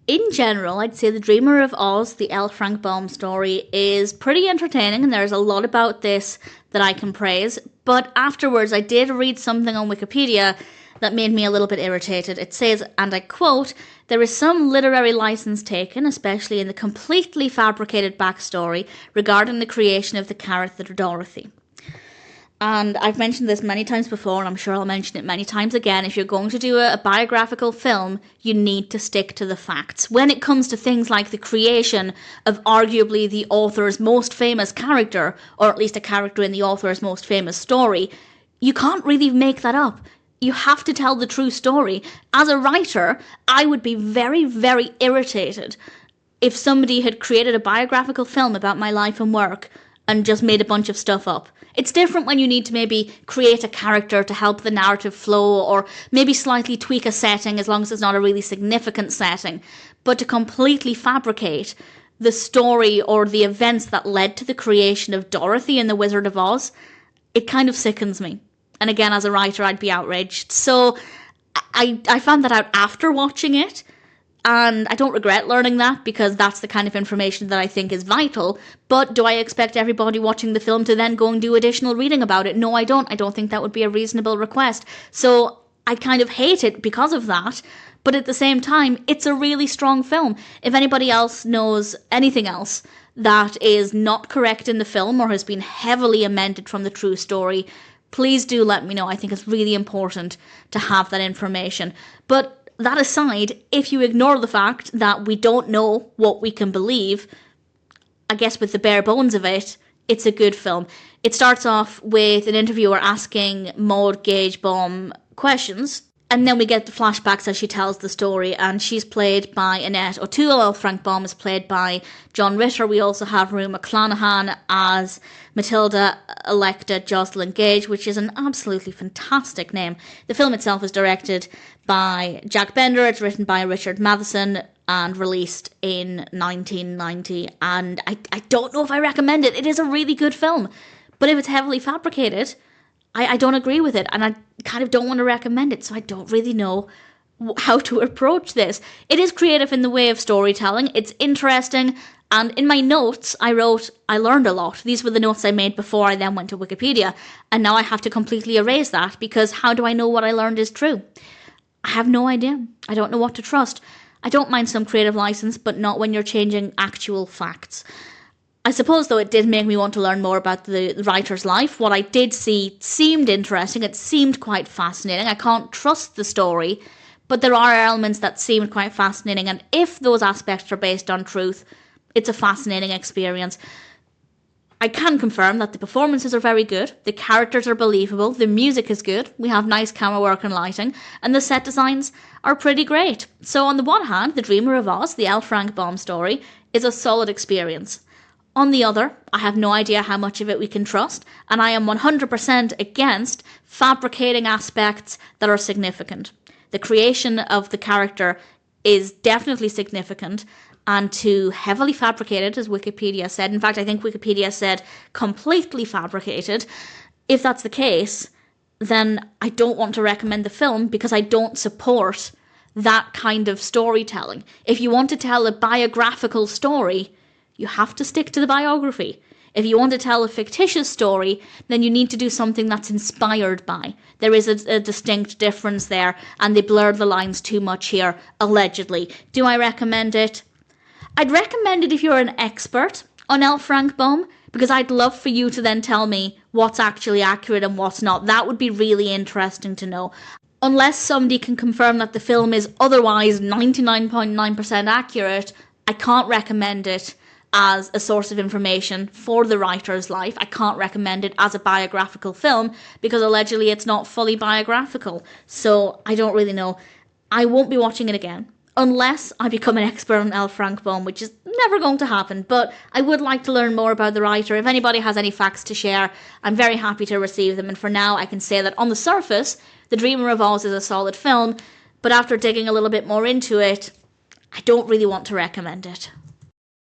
In general, I'd say The Dreamer of Oz, the L. Frank Baum story, is pretty entertaining, and there's a lot about this that I can praise. But afterwards, I did read something on Wikipedia that made me a little bit irritated. It says, and I quote, "There is some literary license taken, especially in the completely fabricated backstory regarding the creation of the character Dorothy." And I've mentioned this many times before, and I'm sure I'll mention it many times again. If you're going to do a biographical film, you need to stick to the facts. When it comes to things like the creation of arguably the author's most famous character, or at least a character in the author's most famous story, you can't really make that up. You have to tell the true story. As a writer, I would be very, very irritated if somebody had created a biographical film about my life and work and just made a bunch of stuff up. It's different when you need to maybe create a character to help the narrative flow, or maybe slightly tweak a setting as long as it's not a really significant setting. But to completely fabricate the story or the events that led to the creation of Dorothy and the Wizard of Oz, it kind of sickens me. And again, as a writer, I'd be outraged. So I found that out after watching it. And I don't regret learning that, because that's the kind of information that I think is vital. But do I expect everybody watching the film to then go and do additional reading about it? No, I don't. I don't think that would be a reasonable request. So I kind of hate it because of that. But at the same time, it's a really strong film. If anybody else knows anything else that is not correct in the film or has been heavily amended from the true story, please do let me know. I think it's really important to have that information. But that aside, if you ignore the fact that we don't know what we can believe, I guess with the bare bones of it, it's a good film. It starts off with an interviewer asking Maud Gage Baum questions, and then we get the flashbacks as she tells the story, and she's played by Annette O'Toole. Frank Baum is played by John Ritter. We also have Rue McClanahan as Matilda, Electa, Joslyn, Gage, which is an absolutely fantastic name. The film itself is directed by Jack Bender. It's written by Richard Matheson and released in 1990. And I don't know if I recommend it. It is a really good film. But if it's heavily fabricated, I don't agree with it. And I kind of don't want to recommend it. So I don't really know how to approach this. It is creative in the way of storytelling. It's interesting. And in my notes, I wrote, I learned a lot. These were the notes I made before I then went to Wikipedia. And now I have to completely erase that, because how do I know what I learned is true? I have no idea. I don't know what to trust. I don't mind some creative license, but not when you're changing actual facts. I suppose, though, it did make me want to learn more about the writer's life. What I did see seemed interesting. It seemed quite fascinating. I can't trust the story, but there are elements that seemed quite fascinating. And if those aspects are based on truth, it's a fascinating experience. I can confirm that the performances are very good, the characters are believable, the music is good, we have nice camera work and lighting, and the set designs are pretty great. So on the one hand, The Dreamer of Oz, the L. Frank Baum story, is a solid experience. On the other, I have no idea how much of it we can trust, and I am 100% against fabricating aspects that are significant. The creation of the character is definitely significant, and to heavily fabricated, as Wikipedia said. In fact, I think Wikipedia said completely fabricated. If that's the case, then I don't want to recommend the film, because I don't support that kind of storytelling. If you want to tell a biographical story, you have to stick to the biography. If you want to tell a fictitious story, then you need to do something that's inspired by. There is a distinct difference there, and they blurred the lines too much here, allegedly. Do I recommend it? I'd recommend it if you're an expert on L. Frank Baum, because I'd love for you to then tell me what's actually accurate and what's not. That would be really interesting to know. Unless somebody can confirm that the film is otherwise 99.9% accurate, I can't recommend it as a source of information for the writer's life. I can't recommend it as a biographical film, because allegedly it's not fully biographical. So I don't really know. I won't be watching it again, unless I become an expert on L. Frank Baum, which is never going to happen. But I would like to learn more about the writer. If anybody has any facts to share, I'm very happy to receive them. And for now, I can say that on the surface, The Dreamer of Oz is a solid film, but after digging a little bit more into it, I don't really want to recommend it.